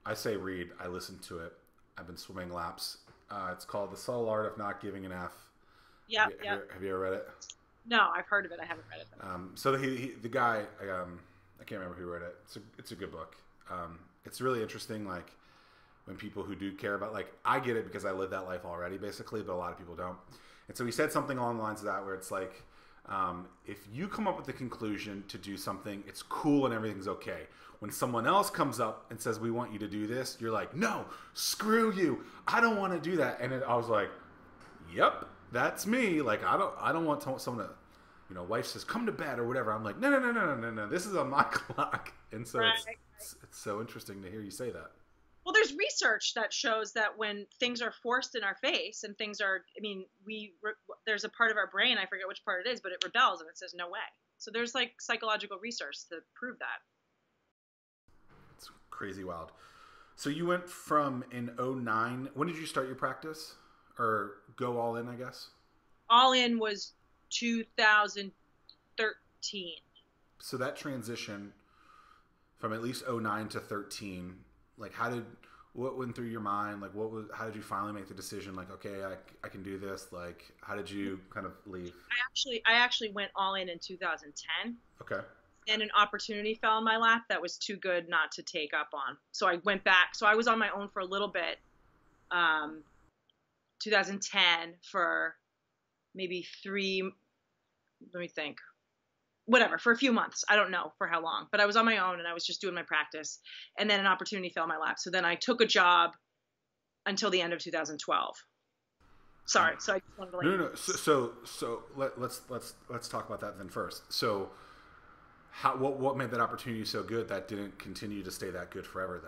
I say read, I listened to it. I've been swimming laps. It's called The Subtle Art of Not Giving an F. Yeah. Have you ever read it? No, I've heard of it. I haven't read it. So the guy, I can't remember who wrote it. It's a good book. It's really interesting. Like when people who do care about, like I get it because I live that life already, basically, but a lot of people don't. And so he said something along the lines of that, where it's like, if you come up with the conclusion to do something, it's cool and everything's okay. When someone else comes up and says, we want you to do this, you're like, no, screw you. I don't want to do that. And I was like, yep, that's me. Like, I don't want someone to, wife says, come to bed or whatever. I'm like, no. This is on my clock. And so right. It's so interesting to hear you say that. Well, there's research that shows that when things are forced in our face and things are, I mean, there's a part of our brain, I forget which part it is, but it rebels and it says no way. So there's like psychological research to prove that. It's crazy wild. So you went from in '09. When did you start your practice or go all in, I guess? All in was 2013. So that transition from at least '09 to 13, like what went through your mind? Like how did you finally make the decision? Like, okay, I can do this. Like, how did you kind of leave? I actually went all in 2010. Okay. And an opportunity fell in my lap that was too good not to take up on. So I went back. So I was on my own for a little bit, 2010 for maybe let me think, whatever, for a few months. I don't know for how long, but I was on my own and I was just doing my practice. And then an opportunity fell in my lap. So then I took a job until the end of 2012. Sorry. So I just wanted to No. So let's talk about that then first. So what made that opportunity so good that didn't continue to stay that good forever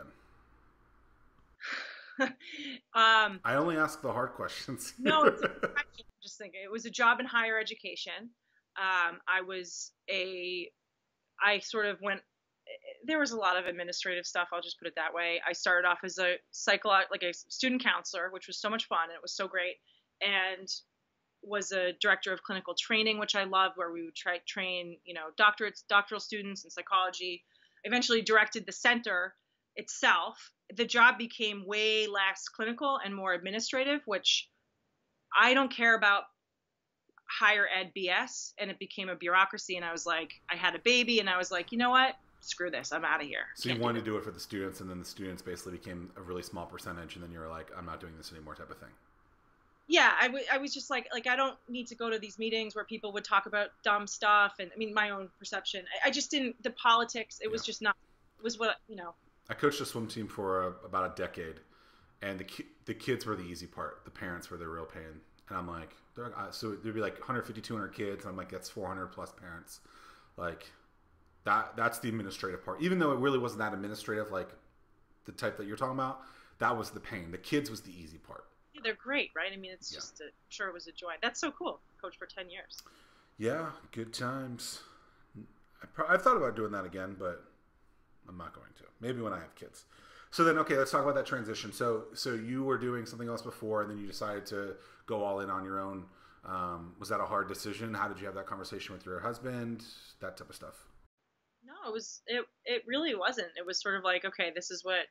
then? I only ask the hard questions. No, it's I'm just thinking it was a job in higher education. I sort of went, there was a lot of administrative stuff. I'll just put it that way. I started off as a student counselor, which was so much fun. And it was so great. And was a director of clinical training, which I loved, where we would train, doctoral students in psychology. Eventually directed the center itself. The job became way less clinical and more administrative, which I don't care about higher ed BS. And it became a bureaucracy. And I was like, I had a baby and I was like, you know what? Screw this. I'm out of here. So you wanted to do it for the students, and then the students basically became a really small percentage. And then you were like, I'm not doing this anymore type of thing. Yeah, I was just like I don't need to go to these meetings where people would talk about dumb stuff. And I mean, my own perception. I just didn't, the politics, it was just not, it was what, I coached a swim team for about a decade, and the kids were the easy part. The parents were the real pain. And I'm like, so there'd be like 150, 200 kids. And I'm like, that's 400 plus parents. Like that's the administrative part. Even though it really wasn't that administrative, like the type that you're talking about, that was the pain. The kids was the easy part. Yeah, they're great, right? I mean, it's just, I'm sure it was a joy. That's so cool. Coach for 10 years. Yeah, good times. I've thought about doing that again, but I'm not going to. Maybe when I have kids. So then, okay, let's talk about that transition. So you were doing something else before, and then you decided to go all in on your own. Was that a hard decision? How did you have that conversation with your husband? That type of stuff. No, it really wasn't. It was sort of like, okay, this is what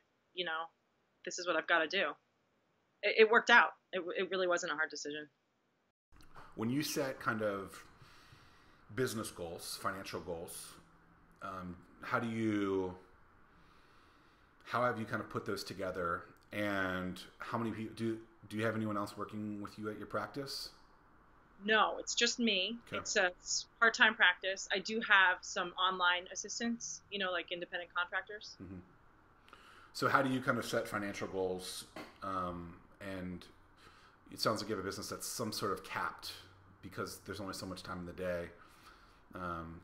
I've got to do. It worked out. It really wasn't a hard decision. When you set kind of business goals, financial goals, how have you kind of put those together? And how many people do you have anyone else working with you at your practice? No, it's just me. Okay. It's a part-time practice. I do have some online assistants, like independent contractors. Mm-hmm. So how do you kind of set financial goals? And it sounds like you have a business that's some sort of capped because there's only so much time in the day.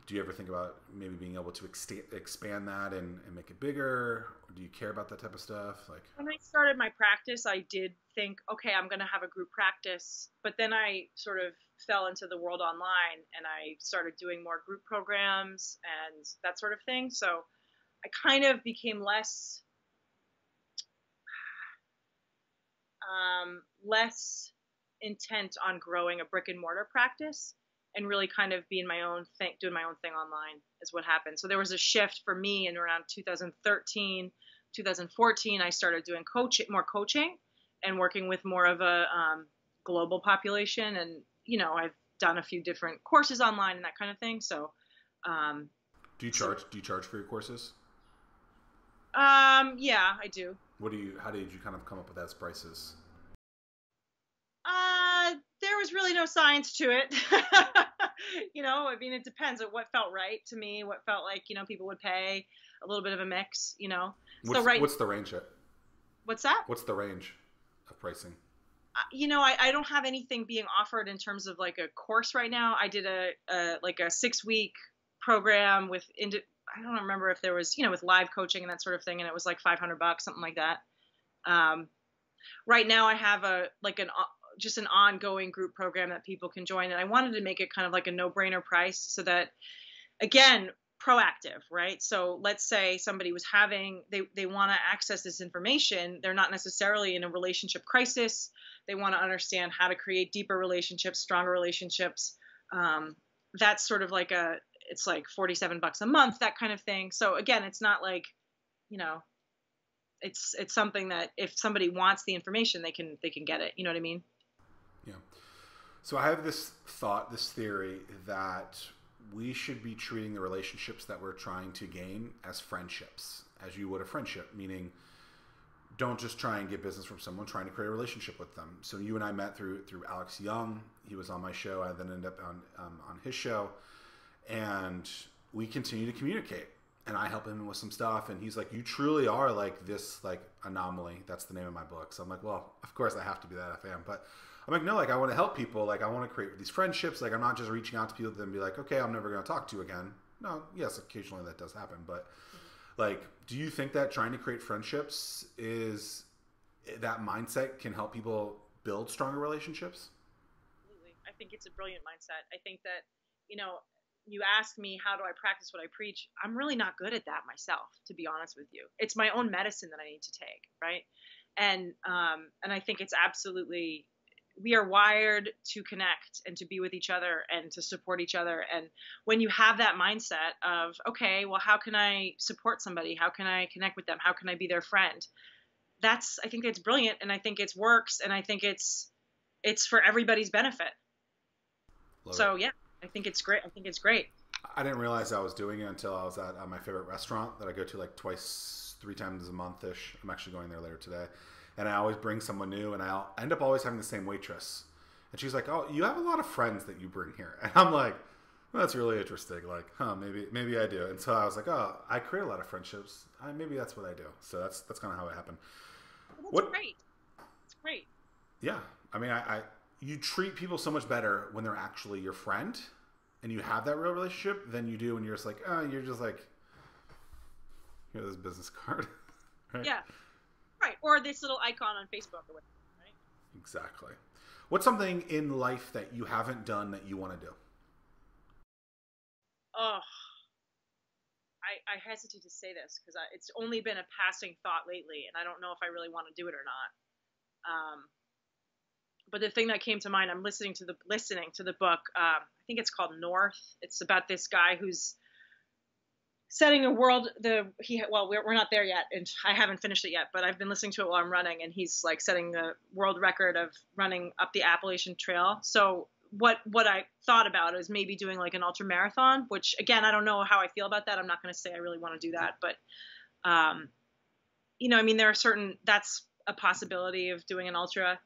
Do you ever think about maybe being able to expand that and make it bigger? Or do you care about that type of stuff? Like when I started my practice, I did think, okay, I'm going to have a group practice. But then I sort of fell into the world online and I started doing more group programs and that sort of thing. So I kind of became less intent on growing a brick and mortar practice and really kind of being my own thing, doing my own thing online is what happened. So there was a shift for me in around 2013, 2014. I started doing more coaching and working with more of a global population. And, I've done a few different courses online and that kind of thing. So, do you charge for your courses? Yeah, I do. How did you kind of come up with those prices? There was really no science to it. I mean, it depends on what felt right to me, what felt like, people would pay, a little bit of a mix, What's the range at? What's that? What's the range of pricing? I don't have anything being offered in terms of like a course right now. I did a 6-week program with, I don't remember if there was, with live coaching and that sort of thing. And it was like $500, something like that. Right now I have just an ongoing group program that people can join. And I wanted to make it kind of like a no-brainer price so that, again, proactive, right? So let's say somebody was they want to access this information. They're not necessarily in a relationship crisis. They want to understand how to create deeper relationships, stronger relationships. That's sort of like it's like $47 a month, that kind of thing. So again, it's not like, it's something that if somebody wants the information, they can get it. You know what I mean? Yeah. So I have this theory that we should be treating the relationships that we're trying to gain as friendships, as you would a friendship, meaning don't just try and get business from someone, trying to create a relationship with them. So you and I met through Alex Young. He was on my show. I then ended up on his show, and we continue to communicate. And I help him with some stuff, and he's like, "You truly are like this like anomaly." That's the name of my book. So I'm like, "Well, of course I have to be that if I am." But I'm like, "No, like I want to help people. Like I want to create these friendships. Like I'm not just reaching out to people and be like, okay, I'm never going to talk to you again." No, yes, occasionally that does happen, but like, do you think that trying to create friendships is that mindset can help people build stronger relationships? Absolutely. I think it's a brilliant mindset. I think that, you ask me, how do I practice what I preach? I'm really not good at that myself, to be honest with you. It's my own medicine that I need to take, right? And I think it's absolutely, we are wired to connect and to be with each other and to support each other. And when you have that mindset of, okay, well, how can I support somebody? How can I connect with them? How can I be their friend? I think it's brilliant, and I think it works, and I think it's for everybody's benefit. Yeah, I think it's great. I didn't realize I was doing it until I was at my favorite restaurant that I go to like 3 times a month-ish. I'm actually going there later today. And I always bring someone new, and I'll end up always having the same waitress. And she's like, "Oh, you have a lot of friends that you bring here." And I'm like, well, "That's really interesting. Like, maybe I do." And so I was like, "Oh, I create a lot of friendships. Maybe that's what I do." So that's kind of how it happened. Well, that's great. It's great. Yeah. I mean, you treat people so much better when they're actually your friend and you have that real relationship than you do when you're just like, you're just like, here's this business card. Right? Yeah. Right. Or this little icon on Facebook or whatever, right? Exactly. What's something in life that you haven't done that you want to do? Oh, I hesitate to say this because it's only been a passing thought lately, and I don't know if I really want to do it or not. But the thing that came to mind, I'm listening to the book. I think it's called North. It's about this guy who's setting a world. We're not there yet, and I haven't finished it yet. But I've been listening to it while I'm running, and he's like setting the world record of running up the Appalachian Trail. So what I thought about is maybe doing like an ultra marathon. Which again, I don't know how I feel about that. I'm not going to say I really want to do that, but I mean, there are that's a possibility of doing an ultra.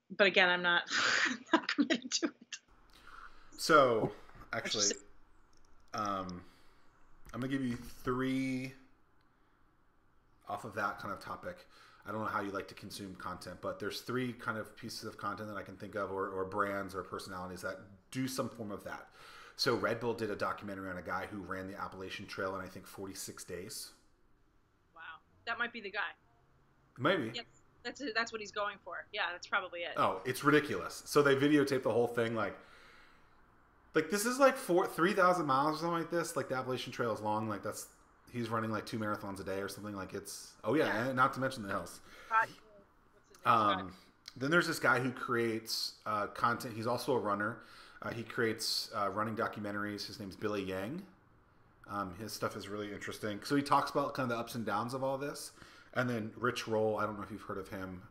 But again, I'm not committed to it. So, actually, I'm going to give you 3 off of that kind of topic. I don't know how you like to consume content, but there's 3 kind of pieces of content that I can think of, or brands or personalities that do some form of that. So Red Bull did a documentary on a guy who ran the Appalachian Trail in, I think, 46 days. Wow. That might be the guy. Maybe. Yes. That's what he's going for. Yeah, that's probably it. Oh, it's ridiculous. So they videotaped the whole thing, like this is like 3,000 miles or something like this. Like the Appalachian Trail is long. Like he's running like 2 marathons a day or something. Like and not to mention the hills. Then there's this guy who creates content. He's also a runner. He creates running documentaries. His name's Billy Yang. His stuff is really interesting. So he talks about kind of the ups and downs of all this. And then Rich Roll, I don't know if you've heard of him.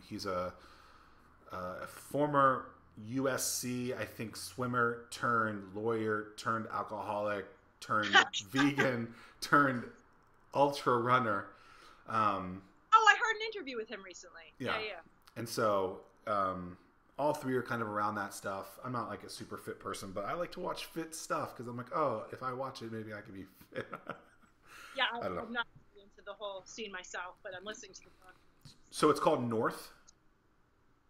He's a former USC, I think, swimmer turned lawyer turned alcoholic turned vegan turned ultra runner. I heard an interview with him recently. Yeah. And so all 3 are kind of around that stuff. I'm not like a super fit person, but I like to watch fit stuff because I'm like, oh, if I watch it, maybe I could be fit. Yeah, I'm not into the whole scene myself, but I'm listening to the book. So it's called North?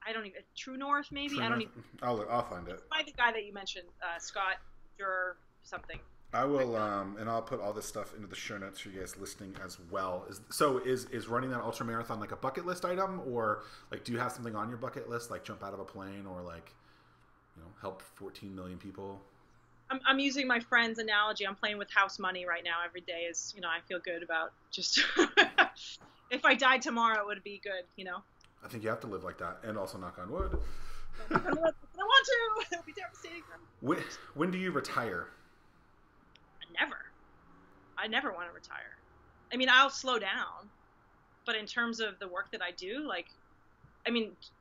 I don't even... True North, maybe? True I don't North? even... I'll find it. It's by the guy that you mentioned, Scott Durr something. I will, and I'll put all this stuff into the show notes for you guys listening as well. Is running that ultra marathon like a bucket list item, or like do you have something on your bucket list, like jump out of a plane, or like help 14 million people? I'm using my friend's analogy. I'm playing with house money right now. Every day is, I feel good about just if I died tomorrow, it would be good. I think you have to live like that, and also knock on wood. I don't want to. It'll be devastating. When do you retire? Never. I never want to retire. I mean, I'll slow down, but in terms of the work that I do,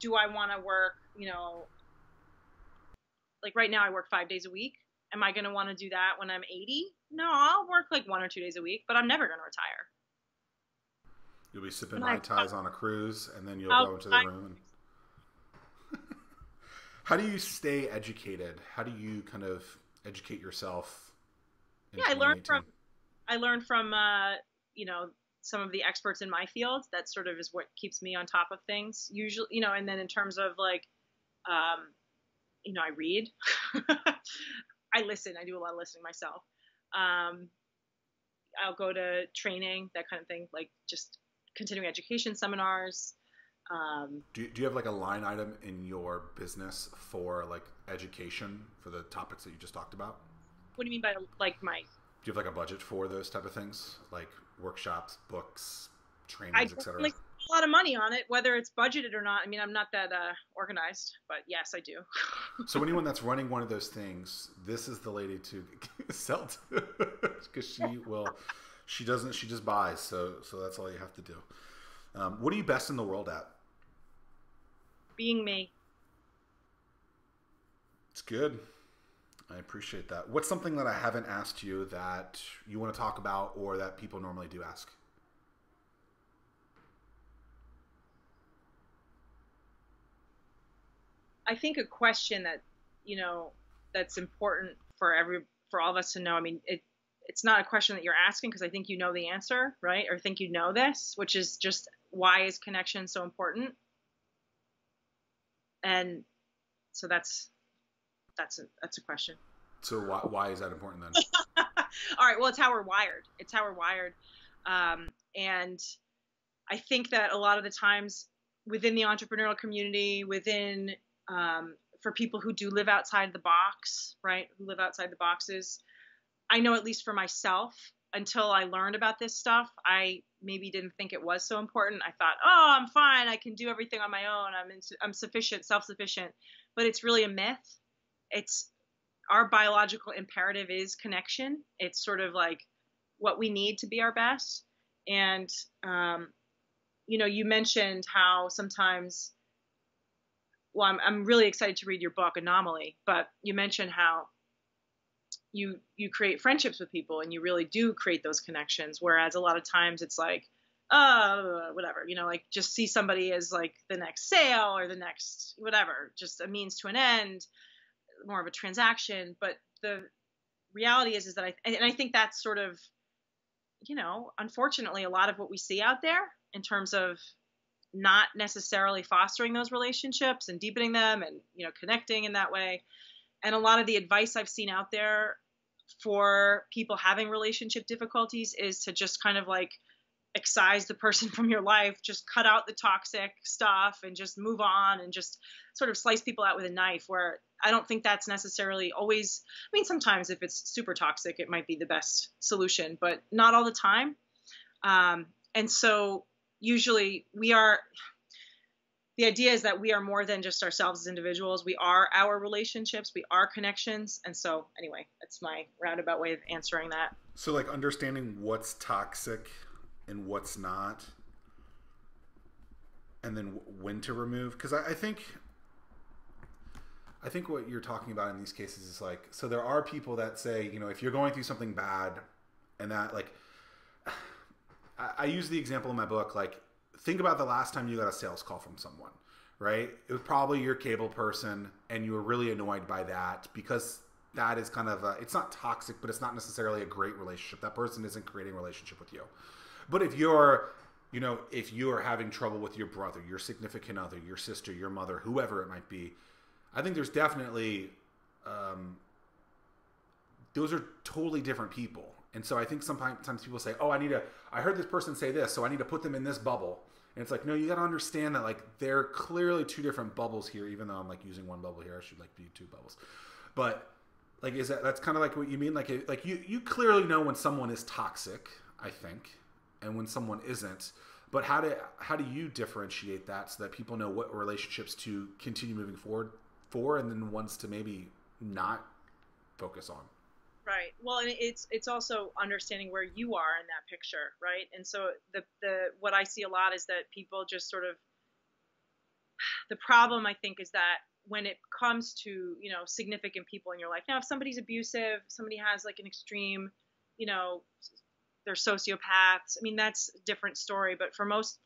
do I want to work, like right now I work 5 days a week. Am I going to want to do that when I'm 80? No, I'll work like 1 or 2 days a week, but I'm never going to retire. You'll be sipping Mai Tais on a cruise, and then you'll go into the room. How do you stay educated? How do you kind of educate yourself? I learned from some of the experts in my field. That sort of is what keeps me on top of things. Usually, and then in terms of I read, I listen. I do a lot of listening myself. I'll go to training, that kind of thing, like just continuing education seminars. Do you have like a line item in your business for like education for the topics that you just talked about? What do you mean by like my? Do you have like a budget for those type of things, like workshops, books, trainings, etc.? Like a lot of money on it, whether it's budgeted or not. I mean, I'm not that organized, but yes, I do. So anyone that's running one of those things, this is the lady to sell to, because she just buys. So that's all you have to do. What are you best in the world at? Being me. It's good. I appreciate that. What's something that I haven't asked you that you want to talk about, or that people normally do ask? I think a question that, that's important for all of us to know. I mean, it's not a question that you're asking because I think you know the answer, right? Or think you know this, which is just, why is connection so important? And so that's a question. So why is that important then? All right. Well, it's how we're wired. And I think that a lot of the times within the entrepreneurial community, for people who do live outside the box, right? Who live outside the boxes, I know, at least for myself, until I learned about this stuff, I maybe didn't think it was so important. I thought, oh, I'm fine. I can do everything on my own. I'm sufficient, self-sufficient. But it's really a myth. Our biological imperative is connection. It's sort of like what we need to be our best. And, you mentioned how sometimes, well, I'm really excited to read your book, Anomaly, but you mentioned how you create friendships with people and you really do create those connections. Whereas a lot of times it's like, whatever, like just see somebody as like the next sale or the next whatever, just a means to an end, more of a transaction. But the reality is that I think that's sort of, unfortunately, a lot of what we see out there in terms of not necessarily fostering those relationships and deepening them and, connecting in that way. And a lot of the advice I've seen out there for people having relationship difficulties is to just kind of like excise the person from your life, just cut out the toxic stuff and just move on and just sort of slice people out with a knife, where I don't think that's necessarily always, I mean, sometimes if it's super toxic, it might be the best solution, but not all the time. And so usually the idea is that we are more than just ourselves as individuals. We are our relationships. We are connections. And so anyway, that's my roundabout way of answering that. So like understanding what's toxic and what's not, and then when to remove. Because I think what you're talking about in these cases is like, so there are people that say, if you're going through something bad, and that like, I use the example in my book, like, think about the last time you got a sales call from someone, right? It was probably your cable person, and you were really annoyed by that because that is kind of it's not toxic, but it's not necessarily a great relationship. That person isn't creating a relationship with you. But if you're having trouble with your brother, your significant other, your sister, your mother, whoever it might be, I think there's definitely those are totally different people. And so I think sometimes people say, oh, I heard this person say this, so I need to put them in this bubble. And it's like, no, you got to understand that like they're clearly two different bubbles here, even though I'm like using one bubble here. I should like be two bubbles. But like, that's kind of like what you mean? Like you clearly know when someone is toxic, I think, and when someone isn't. But how do you differentiate that so that people know what relationships to continue moving forward for, and then ones to maybe not focus on? Right. Well, and it's also understanding where you are in that picture, right? And so the what I see a lot is that people just sort of, the problem I think is that when it comes to, you know, significant people in your life. Now, if somebody's abusive, somebody has like an extreme, you know, they're sociopaths. I mean, that's a different story. But most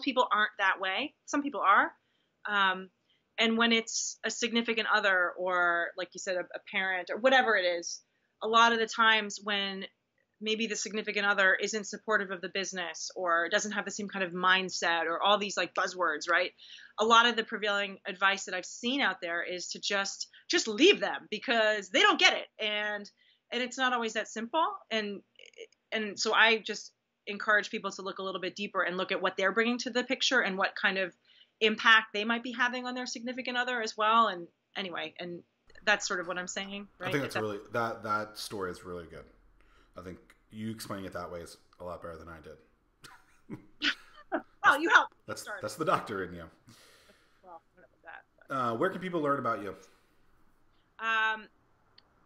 people aren't that way. Some people are. And when it's a significant other, or like you said, a parent, or whatever it is, a lot of the times when maybe the significant other isn't supportive of the business or doesn't have the same kind of mindset, or all these like buzzwords, right? A lot of the prevailing advice that I've seen out there is to just leave them because they don't get it. And it's not always that simple. And so I just encourage people to look a little bit deeper and look at what they're bringing to the picture and what kind of impact they might be having on their significant other as well. And anyway, and that's sort of what I'm saying. Right? I think that's really, that story is really good. I think you explaining it that way is a lot better than I did. Oh, you helped. That's the doctor in you. Well, I don't know about that. Where can people learn about you?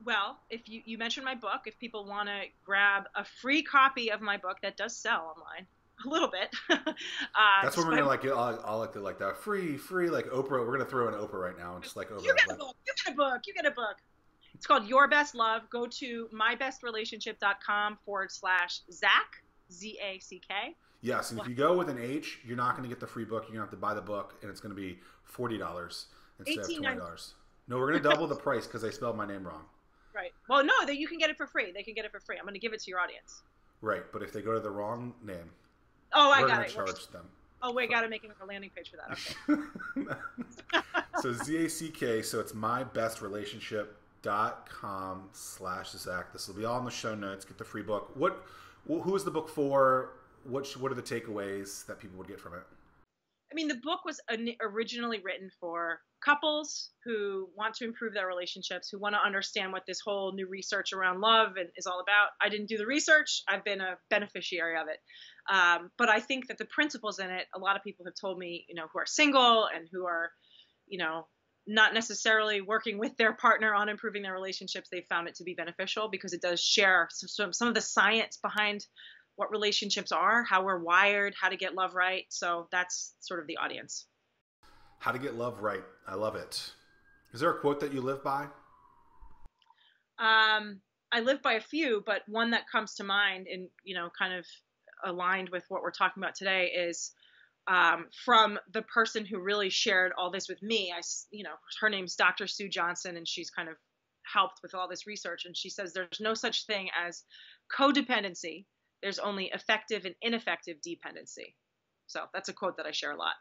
Well, if you mentioned my book, if people want to grab a free copy of my book, that does sell online a little bit. That's what we're gonna like. I'll like that free like Oprah. We're gonna throw in Oprah right now and just like Oprah. You get a book. You get a book. You get a book. It's called Your Best Love. Go to mybestrelationship.com/Zack, ZACK. Yes, and if you go with an H, you're not going to get the free book. You're going to have to buy the book, and it's going to be $40 instead of $20. No, we're going to double the price because I spelled my name wrong. Right. Well, no, you can get it for free. They can get it for free. I'm going to give it to your audience. Right, but if they go to the wrong name, I got it. Charge them. Oh, we got to make a landing page for that. Okay. So ZACK. So it's mybestrelationship.com/Zack. This will be all in the show notes. Get the free book. Who is the book for? What are the takeaways that people would get from it? I mean, the book was originally written for couples who want to improve their relationships, who want to understand what this whole new research around love is all about. I didn't do the research. I've been a beneficiary of it. But I think that the principles in it, a lot of people have told me, you know, who are single and who are, you know, not necessarily working with their partner on improving their relationships, they found it to be beneficial because it does share some of the science behind what relationships are, how we're wired, how to get love right. So that's sort of the audience. How to get love right. I love it. Is there a quote that you live by? I live by a few, but one that comes to mind and, you know, kind of aligned with what we're talking about today is from the person who really shared all this with me. Her name's Dr. Sue Johnson, and she's kind of helped with all this research. And she says there's no such thing as codependency. There's only effective and ineffective dependency. So that's a quote that I share a lot.